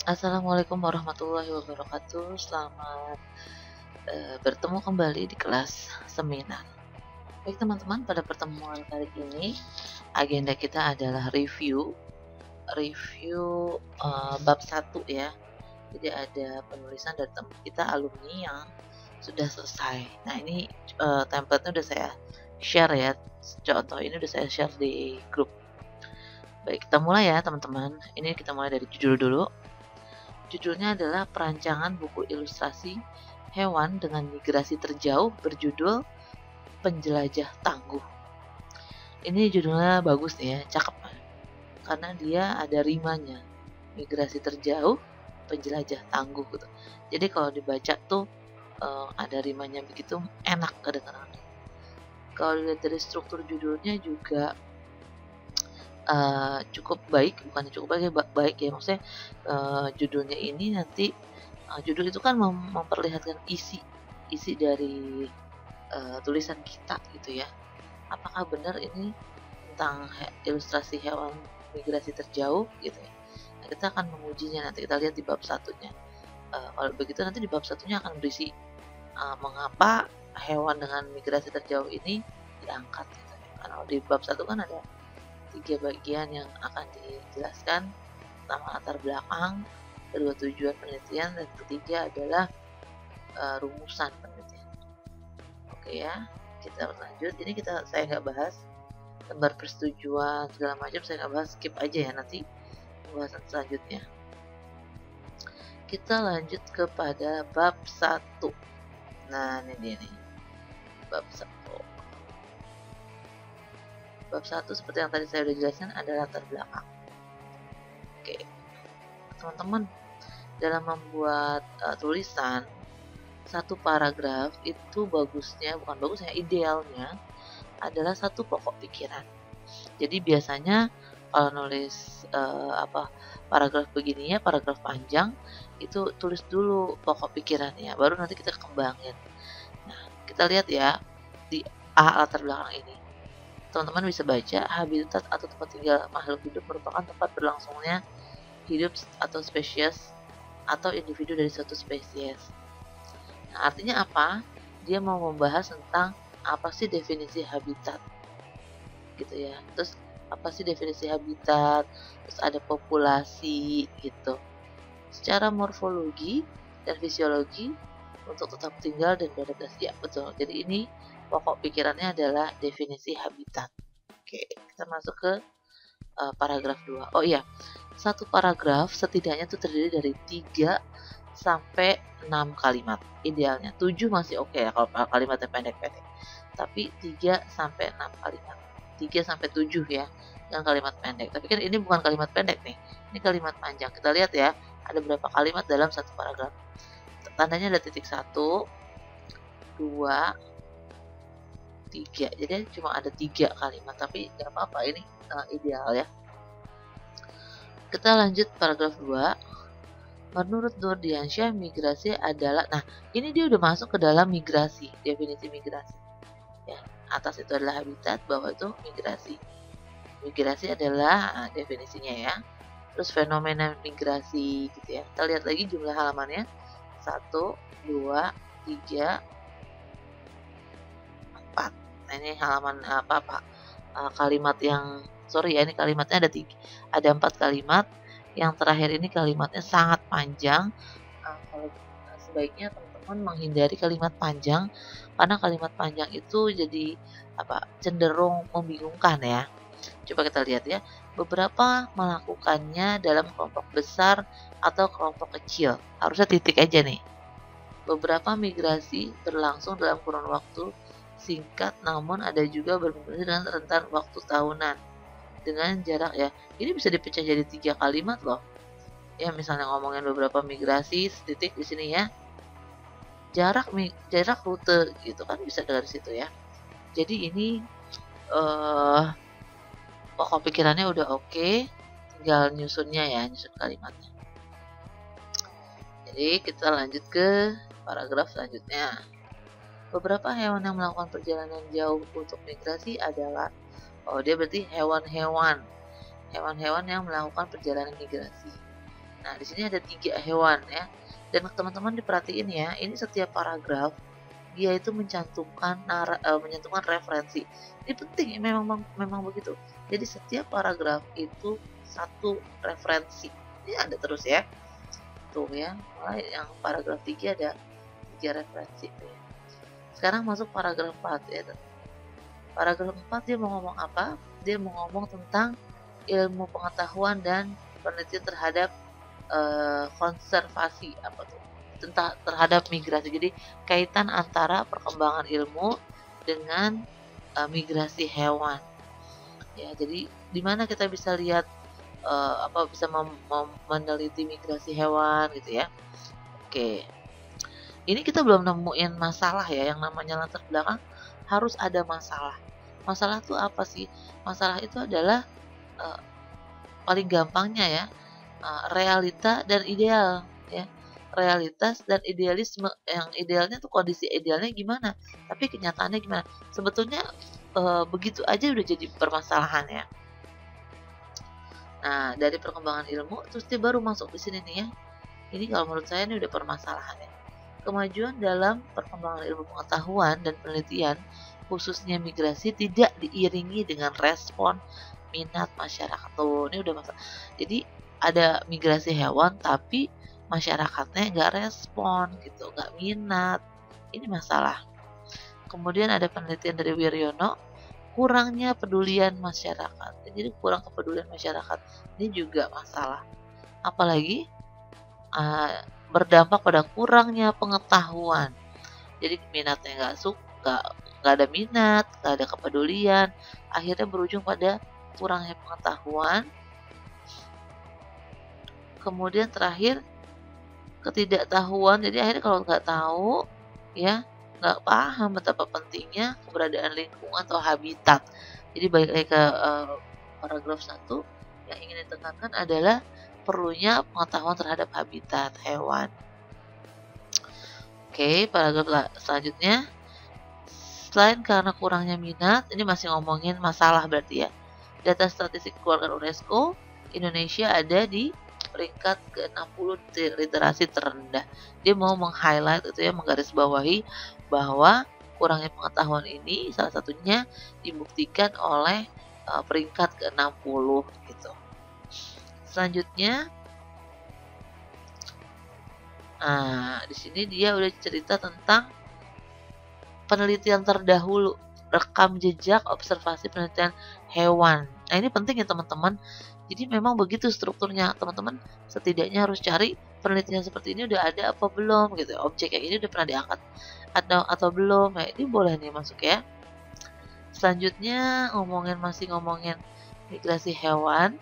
Assalamualaikum warahmatullahi wabarakatuh. Selamat bertemu kembali di kelas seminar. Baik teman-teman, pada pertemuan kali ini agenda kita adalah review bab 1 ya. Jadi ada penulisan dari teman kita alumni yang sudah selesai. Nah ini template-nya udah saya share ya. Contoh ini udah saya share di grup. Baik, kita mulai ya teman-teman. Ini kita mulai dari judul dulu. Judulnya adalah perancangan buku ilustrasi hewan dengan migrasi terjauh berjudul Penjelajah Tangguh. Ini judulnya bagus nih ya, cakep. Karena dia ada rimanya. Migrasi terjauh, penjelajah tangguh gitu. Jadi kalau dibaca tuh ada rimanya begitu enak kedengarannya. Kalau dilihat dari struktur judulnya juga cukup baik, bukan cukup baik ya, maksudnya judulnya ini nanti judul itu kan memperlihatkan isi dari tulisan kita gitu ya. Apakah benar ini tentang ilustrasi hewan migrasi terjauh gitu ya. Nah, kita akan mengujinya, nanti kita lihat di bab satunya. Kalau begitu nanti di bab satunya akan berisi mengapa hewan dengan migrasi terjauh ini diangkat gitu ya. Karena di bab satu kan ada 3 bagian yang akan dijelaskan. Pertama latar belakang, kedua tujuan penelitian, dan ketiga adalah rumusan penelitian. Oke ya, kita lanjut. Ini saya nggak bahas lembar persetujuan segala macam, saya nggak bahas, skip aja ya, nanti pembahasan selanjutnya. Kita lanjut kepada bab 1. Nah ini dia nih, bab 1. Bab 1 seperti yang tadi saya udah jelaskan ada latar belakang. Oke, teman-teman, dalam membuat tulisan satu paragraf itu idealnya adalah satu pokok pikiran. Jadi biasanya kalau nulis paragraf begini ya, paragraf panjang, itu tulis dulu pokok pikirannya, baru nanti kita kembangin. Nah, kita lihat ya di latar belakang ini. Teman-teman bisa baca, habitat atau tempat tinggal makhluk hidup merupakan tempat berlangsungnya hidup atau spesies atau individu dari suatu spesies. Nah, artinya apa? Dia mau membahas tentang apa sih definisi habitat gitu ya. Terus apa sih definisi habitat? Terus ada populasi gitu. Secara morfologi dan fisiologi untuk tetap tinggal dan beradaptasi, ya betul. Jadi ini pokok pikirannya adalah definisi habitat. Oke, kita masuk ke paragraf 2. Oh iya, satu paragraf setidaknya itu terdiri dari 3 sampai 6 kalimat. Idealnya 7 masih oke ya kalau kalimatnya pendek-pendek. Tapi 3 sampai 6 kalimat. 3 sampai 7 ya, yang kalimat pendek. Tapi kan ini bukan kalimat pendek nih. Ini kalimat panjang. Kita lihat ya, ada berapa kalimat dalam satu paragraf. Tandanya ada titik 1, 2, 3. Jadi cuma ada 3 kalimat, tapi nggak apa-apa, ini ideal ya. Kita lanjut paragraf 2. Menurut Nurdiansyah, migrasi adalah, nah ini dia udah masuk ke dalam migrasi, definisi migrasi. Ya, atas itu adalah habitat, bawah itu migrasi. Migrasi adalah definisinya ya. Terus fenomena migrasi gitu ya. Kita lihat lagi jumlah halamannya. 1, 2, 3, 4. Nah, ini halaman kalimat yang ini kalimatnya ada 4 kalimat. Yang terakhir ini kalimatnya sangat panjang. Kalau sebaiknya teman-teman menghindari kalimat panjang, karena kalimat panjang itu jadi cenderung membingungkan ya. Coba kita lihat ya. Beberapa melakukannya dalam kelompok besar atau kelompok kecil. Harusnya titik aja nih. Beberapa migrasi berlangsung dalam kurun waktu singkat, namun ada juga bermigrasi dengan rentan waktu tahunan dengan jarak ya. Ini bisa dipecah jadi 3 kalimat loh. Ya misalnya ngomongin beberapa migrasi, titik di sini ya. Jarak rute gitu kan bisa dari situ ya. Jadi ini pokok pikirannya udah oke, tinggal nyusunnya ya, nyusun kalimatnya. Jadi kita lanjut ke paragraf selanjutnya. Beberapa hewan yang melakukan perjalanan jauh untuk migrasi adalah, dia berarti hewan-hewan yang melakukan perjalanan migrasi. Nah, di sini ada 3 hewan ya. Dan teman-teman diperhatiin ya, ini setiap paragraf dia itu mencantumkan referensi. Ini penting ya, memang begitu. Jadi setiap paragraf itu satu referensi. Ini ada terus ya. Tuh ya, mulai yang paragraf 3 ada 3 referensi tuh ya. Sekarang masuk paragraf 4 ya. Paragraf 4 dia mau ngomong apa? Dia mau ngomong tentang ilmu pengetahuan dan penelitian terhadap konservasi apa tuh? Tentang terhadap migrasi. Jadi kaitan antara perkembangan ilmu dengan migrasi hewan. Ya, jadi di mana kita bisa lihat bisa meneliti migrasi hewan gitu ya. Oke. Ini kita belum nemuin masalah ya, yang namanya latar belakang harus ada masalah. Masalah itu apa sih? Masalah itu adalah paling gampangnya ya, realita dan ideal ya. Realitas dan idealisme. Yang idealnya tuh kondisi idealnya gimana, tapi kenyataannya gimana. Sebetulnya begitu aja udah jadi permasalahan ya. Nah, dari perkembangan ilmu terus dia baru masuk di sini nih ya. Ini kalau menurut saya ini udah permasalahan ya. Kemajuan dalam perkembangan ilmu pengetahuan dan penelitian, khususnya migrasi, tidak diiringi dengan respon minat masyarakat. Tuh, ini udah masalah. Jadi ada migrasi hewan tapi masyarakatnya nggak respon gitu, nggak minat. Ini masalah. Kemudian ada penelitian dari Wiryono, kurangnya pedulian masyarakat. Jadi kurang kepedulian masyarakat ini juga masalah. Apalagi berdampak pada kurangnya pengetahuan. Jadi minatnya nggak ada minat, nggak ada kepedulian, akhirnya berujung pada kurangnya pengetahuan. Kemudian terakhir ketidaktahuan. Jadi akhirnya kalau nggak tahu, ya nggak paham betapa pentingnya keberadaan lingkungan atau habitat. Jadi balik lagi ke paragraf 1, yang ingin ditekankan adalah perlunya pengetahuan terhadap habitat hewan. Oke, paragraf selanjutnya. Selain karena kurangnya minat, ini masih ngomongin masalah berarti ya. Data statistik dikeluarkan UNESCO, Indonesia ada di peringkat ke-60 literasi terendah. Dia mau meng-highlight itu ya, menggarisbawahi bahwa kurangnya pengetahuan ini salah satunya dibuktikan oleh peringkat ke-60 gitu. Selanjutnya, di sini dia udah cerita tentang penelitian terdahulu, rekam jejak observasi penelitian hewan. Nah, ini penting ya teman-teman. Jadi memang begitu strukturnya, teman-teman setidaknya harus cari penelitian seperti ini udah ada apa belum gitu. Objek yang ini udah pernah diangkat atau belum. Nah, ini boleh nih masuk ya. Selanjutnya masih ngomongin migrasi hewan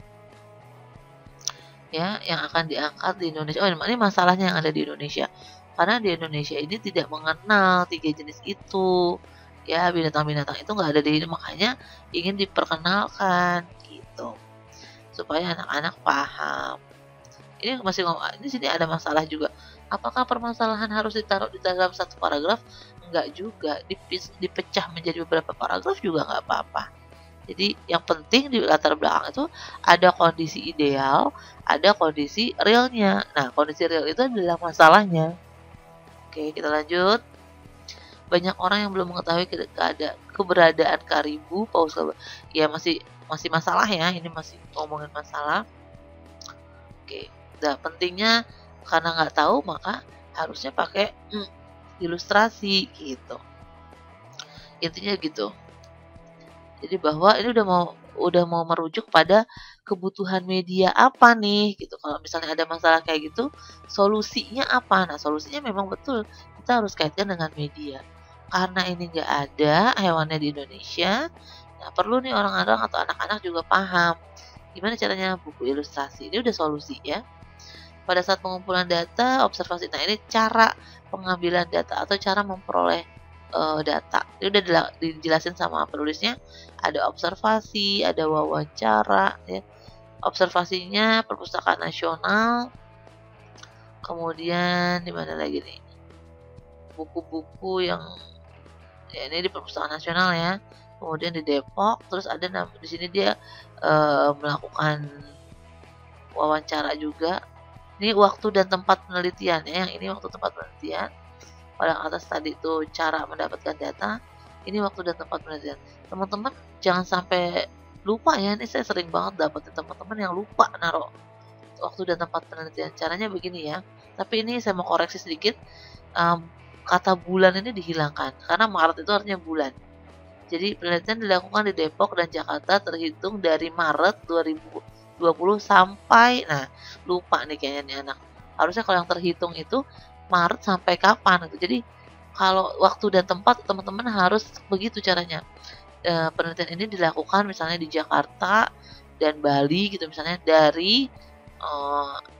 ya, yang akan diangkat di Indonesia. Oh, ini masalahnya yang ada di Indonesia. Karena di Indonesia ini tidak mengenal 3 jenis itu. Ya, binatang-binatang itu nggak ada di ini, makanya ingin diperkenalkan gitu. Supaya anak-anak paham. Ini masih di sini ada masalah juga. Apakah permasalahan harus ditaruh di dalam satu paragraf? Enggak juga. Dipecah menjadi beberapa paragraf juga nggak apa-apa. Jadi yang penting di latar belakang itu ada kondisi ideal, ada kondisi realnya. Nah, kondisi real itu adalah masalahnya. Oke, kita lanjut. Banyak orang yang belum mengetahui keberadaan karibu paus. Ya masih masalah ya. Ini masih ngomongin masalah. Oke, pentingnya karena nggak tahu maka harusnya pakai ilustrasi gitu. Intinya gitu. Jadi bahwa ini udah mau merujuk pada kebutuhan media apa nih gitu. Kalau misalnya ada masalah kayak gitu, solusinya apa? Nah, solusinya memang betul kita harus kaitkan dengan media. Karena ini nggak ada hewannya di Indonesia, nah perlu nih orang-orang atau anak-anak juga paham gimana caranya buku ilustrasi. Ini udah solusi ya. Pada saat pengumpulan data, observasi. Nah, ini cara pengambilan data atau cara memperoleh data. Ini udah dijelasin sama penulisnya. Ada observasi, ada wawancara ya. Observasinya Perpustakaan Nasional. Kemudian di mana lagi nih? Buku-buku yang ya ini di Perpustakaan Nasional ya. Kemudian di Depok, terus ada di sini dia melakukan wawancara juga Ini waktu dan tempat penelitian ya, yang ini waktu tempat penelitian. Kalau yang atas tadi itu cara mendapatkan data, ini waktu dan tempat penelitian. Teman-teman jangan sampai lupa ya, ini saya sering banget dapetin teman-teman yang lupa naruh waktu dan tempat penelitian. Caranya begini ya, tapi ini saya mau koreksi sedikit, kata bulan ini dihilangkan, karena Maret itu artinya bulan. Jadi penelitian dilakukan di Depok dan Jakarta terhitung dari Maret 2020 sampai, nah lupa nih kayaknya nih anak. Harusnya kalau yang terhitung itu Maret sampai kapan gitu. Jadi kalau waktu dan tempat teman-teman harus begitu caranya. Penelitian ini dilakukan misalnya di Jakarta dan Bali gitu misalnya dari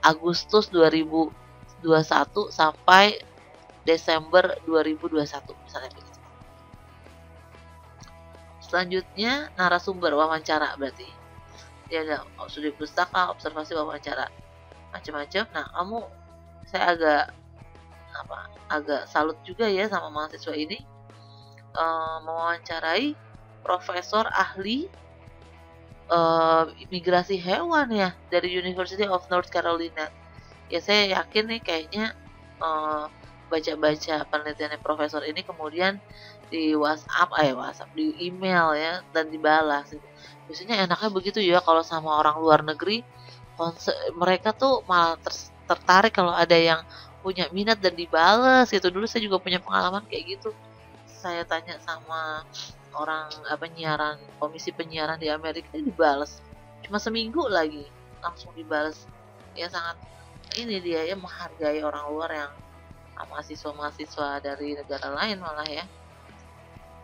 Agustus 2021 sampai Desember 2021 misalnya begitu. Selanjutnya narasumber wawancara berarti. Dia ada studi pustaka, observasi, wawancara, macam-macam. Nah, saya agak salut juga ya sama mahasiswa ini, mewawancarai profesor ahli imigrasi hewan ya dari University of North Carolina. Ya saya yakin nih kayaknya baca-baca penelitiannya profesor ini kemudian di WhatsApp, di email ya dan dibalas. Biasanya enaknya begitu ya kalau sama orang luar negeri, mereka tuh malah tertarik kalau ada yang punya minat dan dibales gitu. Dulu saya juga punya pengalaman kayak gitu. Saya tanya sama orang komisi penyiaran di Amerika, dibales cuma seminggu lagi langsung dibales. Ya sangat ini dia ya, menghargai orang luar yang mahasiswa dari negara lain malah ya.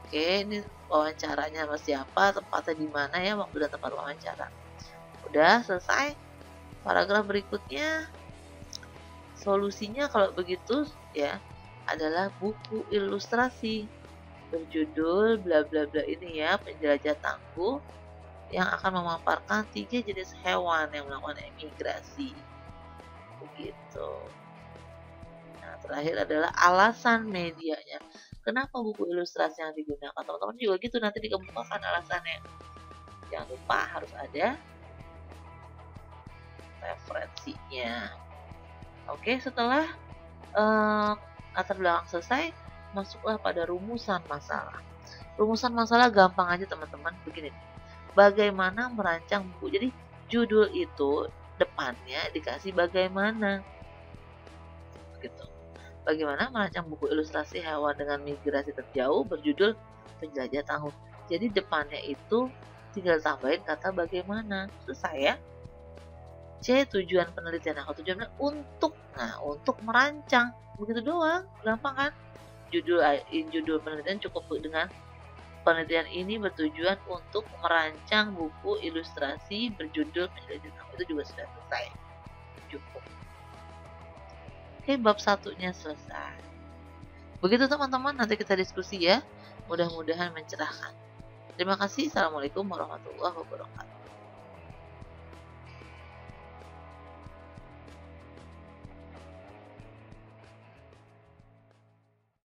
Oke, ini wawancaranya sama siapa, tempatnya di mana ya, waktu dan tempat wawancara. Udah selesai. Paragraf berikutnya, solusinya kalau begitu ya adalah buku ilustrasi berjudul bla bla bla ini ya, penjelajah tangguh yang akan memaparkan 3 jenis hewan yang melakukan emigrasi. Begitu. Nah, terakhir adalah alasan medianya. Kenapa buku ilustrasi yang digunakan? Teman-teman juga gitu nanti dikemukakan alasannya. Jangan lupa harus ada referensinya. Oke, setelah latar belakang selesai, masuklah pada rumusan masalah. Rumusan masalah gampang aja teman-teman, begini. Bagaimana merancang buku. Jadi judul itu depannya dikasih bagaimana. Gitu. Bagaimana merancang buku ilustrasi hewan dengan migrasi terjauh berjudul penjelajah tangguh. Jadi depannya itu tinggal tambahin kata bagaimana. Selesai ya. C. Tujuan penelitian. Nah, tujuannya untuk merancang. Begitu doang, gampang kan? Judul penelitian cukup dengan penelitian ini bertujuan untuk merancang buku ilustrasi berjudul penjelajah tangguh. Itu juga sudah selesai. Cukup. Oke, bab 1-nya selesai. Begitu teman-teman, nanti kita diskusi ya. Mudah-mudahan mencerahkan. Terima kasih. Assalamualaikum warahmatullahi wabarakatuh.